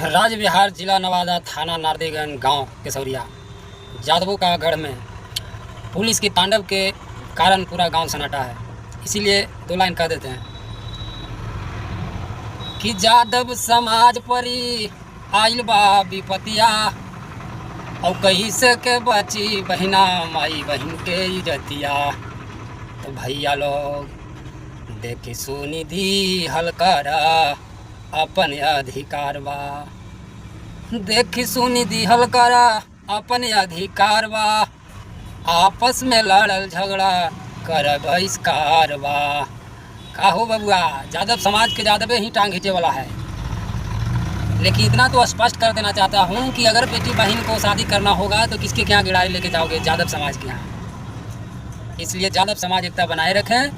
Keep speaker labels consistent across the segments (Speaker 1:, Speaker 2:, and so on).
Speaker 1: राज्य बिहार, जिला नवादा, थाना नारदीगंज, गांव केसौरिया, जादवों का गढ़ में पुलिस की तांडव के कारण पूरा गांव सन्नाटा है। इसीलिए दो लाइन कह देते हैं कि जादव समाज परी आइल बा विपतिया, और कहीं से के बची बहिना माई बहन के इज्जतिया। तो भैया लोग देखी सुनी दी हलकारा अपन अधिकार बा, देखी सुनी दी हलकारा अपन अधिकार बा, आपस में लड़ल झगड़ा कर बहिष्कार बा। का हो बबुआ, जादव समाज के जादवे ही टांग खींचे वाला है। लेकिन इतना तो स्पष्ट कर देना चाहता हूँ कि अगर बेटी बहन को शादी करना होगा तो किसके यहाँ गिड़ाई लेके जाओगे? जादव समाज के यहाँ। इसलिए जादव समाज एकता बनाए रखें,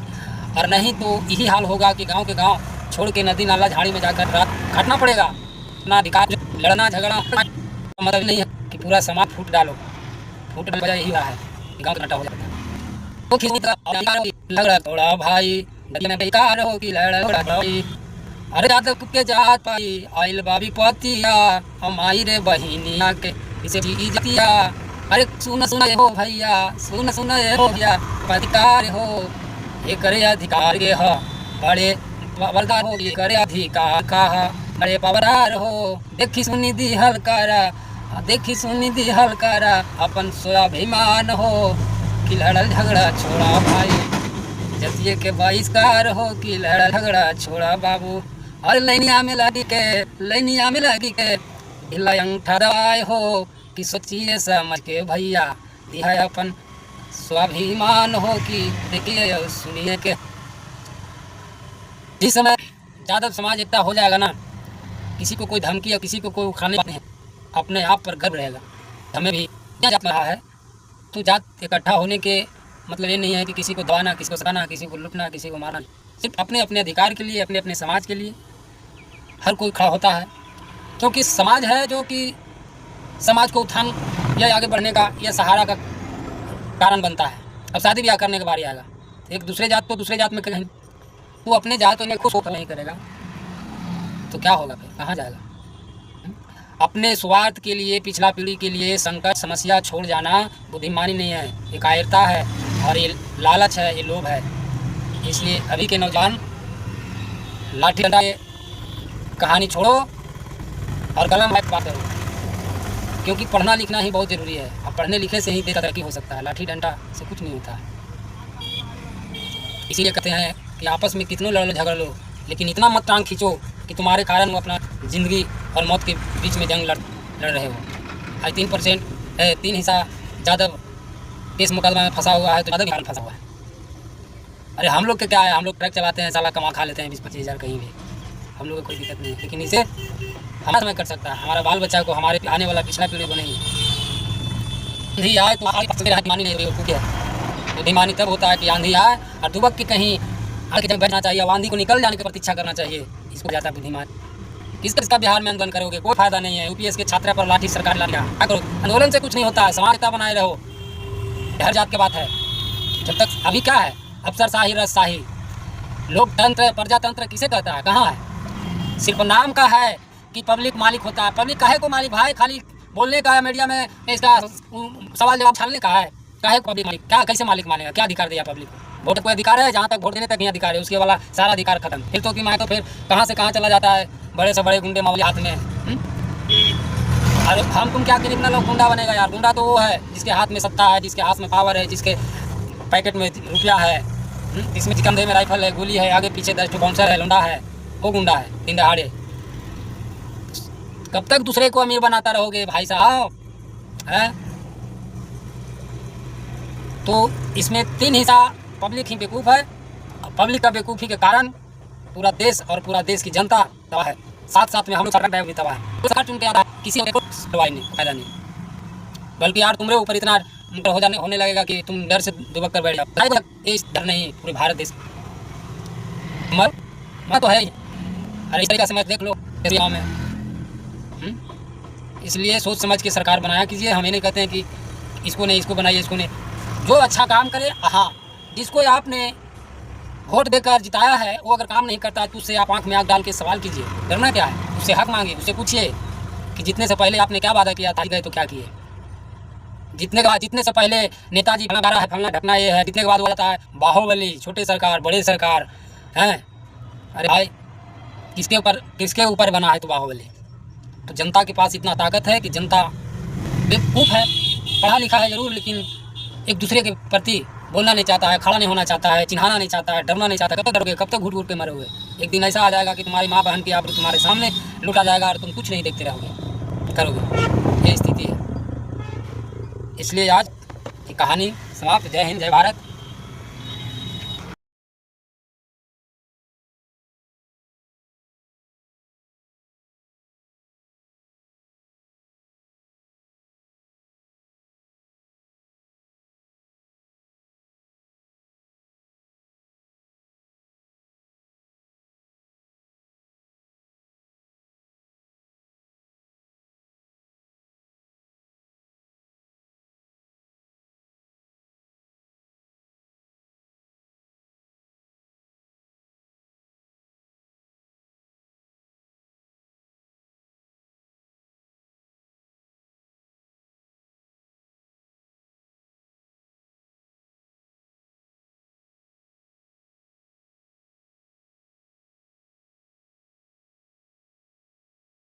Speaker 1: और नहीं तो यही हाल होगा कि गांव के गांव छोड़ के नदी नाला झाड़ी में जाकर रात काटना पड़ेगा। अपना अधिकार लड़ना झगड़ा मतलब नहीं है कि पूरा समाज फूट डालो। फूटने की वजह यही रहा है कि गाँव कटा हो जाता है। तो लड़ थोड़ा भाई में बेकार हो कि लड़ भाई, अरे जादव के जात पाई आइल बाबी पतिया, हमारी रे बहिनिया के इसे इज्जतिया। अरे सुन सुन हो भैया, सुन सुन हो भैया, अधिकार हो ये करे अधिकार के हो, बड़े बलदार हो ये करे अधिकार का बड़े पवरार हो। देखी सुनी दी हलकारा, देखी सुनी दी हलकारा अपन स्वाभिमान हो कि लड़ल झगड़ा छोड़ा भाई, जतिये के बहिष्कार हो कि लड़ल झगड़ा छोड़ा बाबू। और लैनिया में लगी के अंगूठा दबाए हो कि सोचिए समझ के भैया दिया अपन स्वाभिमान हो कि देखिए सुनिए के। जिस समय जादव समाज एकता हो जाएगा ना, किसी को कोई धमकी या किसी को कोई उखाड़ने नहीं, अपने आप पर गर्व रहेगा। हमें भी क्या जात रहा है तो जात इकट्ठा होने के मतलब ये नहीं है कि किसी को दबाना, किसी को सताना, किसी को लूटना, किसी को मारना। सिर्फ अपने अपने अधिकार के लिए, अपने अपने समाज के लिए हर कोई खड़ा होता है, क्योंकि समाज है जो कि समाज को उत्थान या आगे बढ़ने का या सहारा का कारण बनता है। अब शादी ब्याह करने के बारी आएगा, एक दूसरे जात तो दूसरे जात में कहीं वो अपने जात में खुश होकर नहीं करेगा तो क्या होगा? फिर कहाँ जाएगा? अपने स्वार्थ के लिए, पिछला पीढ़ी के लिए संकट समस्या छोड़ जाना बुद्धिमानी नहीं है, ये कायरता है और ये लालच है, ये लोभ है। इसलिए अभी के नौजवान लाठी डंडा ये कहानी छोड़ो और कलम बात करो, क्योंकि पढ़ना लिखना ही बहुत ज़रूरी है। अब पढ़ने लिखने से ही देश तरक्की हो सकता है, लाठी डंडा से कुछ नहीं होता है। इसीलिए कहते हैं कि आपस में कितनों लड़ लो झगड़ लो, लेकिन इतना मत टांग खींचो कि तुम्हारे कारण वो अपना ज़िंदगी और मौत के बीच में जंग लड़ रहे हो। आज 3% 3 हिस्सा जादव केस मुकदमा में फंसा हुआ है, तो जादव बिहार में फंसा हुआ है। अरे हम लोग के क्या है, हम लोग ट्रक चलाते हैं, साला कमा खा लेते हैं 20-25 हज़ार कहीं भी, हम लोग को कोई दिक्कत नहीं है। लेकिन इसे हमारा समय कर सकता है, हमारा बाल बच्चा को, हमारे आने वाला पिछला पीढ़ी को नहीं आए तो बुद्धिमानी नहीं है। बुद्धिमानी तब होता है कि आंधी आए और दुबक के कहीं आगे जब बैठना चाहिए, आंधी को निकल जाने की प्रतीक्षा करना चाहिए। इसको जाता बुद्धिमान। किसका बिहार में आंदोलन करोगे? कोई फायदा नहीं है। यूपीएस के छात्रा पर लाठी सरकार ला क्या करो? आंदोलन से कुछ नहीं होता है, समाजता बनाए रहो, हर जात की बात है। जब तक अभी क्या है, अफसरशाही रजशाही, लोकतंत्र प्रजातंत्र किसे कहता है? कहाँ है? सिर्फ नाम का है कि पब्लिक मालिक होता है। पब्लिक काहे को मालिक भाई? खाली बोलने का है, मीडिया में इसका सवाल जवाब छालने का है। काहे को पब्लिक मालिक? क्या कैसे मालिक मानेगा? क्या अधिकार दिया पब्लिक को? वोट कोई अधिकार है? जहाँ तक वोट देने तक ही अधिकार है, उसके वाला सारा अधिकार खत्म। फिर तो कि मैं तो फिर कहाँ से कहाँ चला जाता है, बड़े से बड़े गुंडे मामले हाथ में। अरे हम तुम क्या क्रिमिनल लोग गुंडा बनेगा यार? गुंडा तो वो है जिसके हाथ में सत्ता है, जिसके हाथ में पावर है, जिसके पैकेट में रुपया है, जिसमें चिकनदे में राइफल है, गोली है, आगे पीछे 10 बाउंसर है, लुंडा है, वो गुंडा है दिन दहाड़े। कब तक दूसरे को अमीर बनाता रहोगे भाई साहब? है तो इसमें 3 हिस्सा पब्लिक ही बेवकूफ़ है। पब्लिक का बेवकूफ़ी के कारण पूरा देश और पूरा देश की जनता तबाह है। साथ साथ में हम लोग सरकार ड्राइवर भी तबाह है। तो सरकार चुन के आ रहा है, किसी को दवाई नहीं, फायदा नहीं। बल्कि यार तुम्हारे ऊपर इतना होने लगेगा कि तुम डर से दुबक कर बैठ जाओ। इस डर नहीं, पूरे भारत देश मैं तो है ही। अरे इस तरीका से मत देख लो गाँव में। इसलिए सोच समझ के सरकार बनाया कीजिए। हम ये नहीं कहते हैं कि इसको नहीं, इसको बनाइए, इसको नहीं। जो अच्छा काम करे, हाँ, जिसको आपने वोट देकर जिताया है वो अगर काम नहीं करता है तो उससे आप आंख में आंख डाल के सवाल कीजिए। डरना क्या है? उससे हक मांगिए, उससे पूछिए कि जीतने से पहले आपने क्या वादा किया था, गए तो क्या किए। जीतने से पहले नेताजी फलना गारा है, फलना ढकना ये है, जीतने के बाद वो आता है बाहुबली, छोटे सरकार बड़े सरकार हैं। अरे भाई किसके ऊपर बना है तो बाहुबली। तो जनता के पास इतना ताकत है कि जनता बेवकूफ़ है, पढ़ा लिखा है ज़रूर, लेकिन एक दूसरे के प्रति बोलना नहीं चाहता है, खड़ा नहीं होना चाहता है, चिन्हाना नहीं चाहता है, डरना नहीं चाहता। कब तक डरोगे, कब तक घूट घूट के मरोगे। एक दिन ऐसा आ जाएगा कि तुम्हारी माँ बहन की आबरू तुम्हारे सामने लूटा जाएगा और तुम कुछ नहीं देखते रहोगे करोगे। ये स्थिति है। इसलिए आज की कहानी समाप्त। जय हिंद, जय भारत।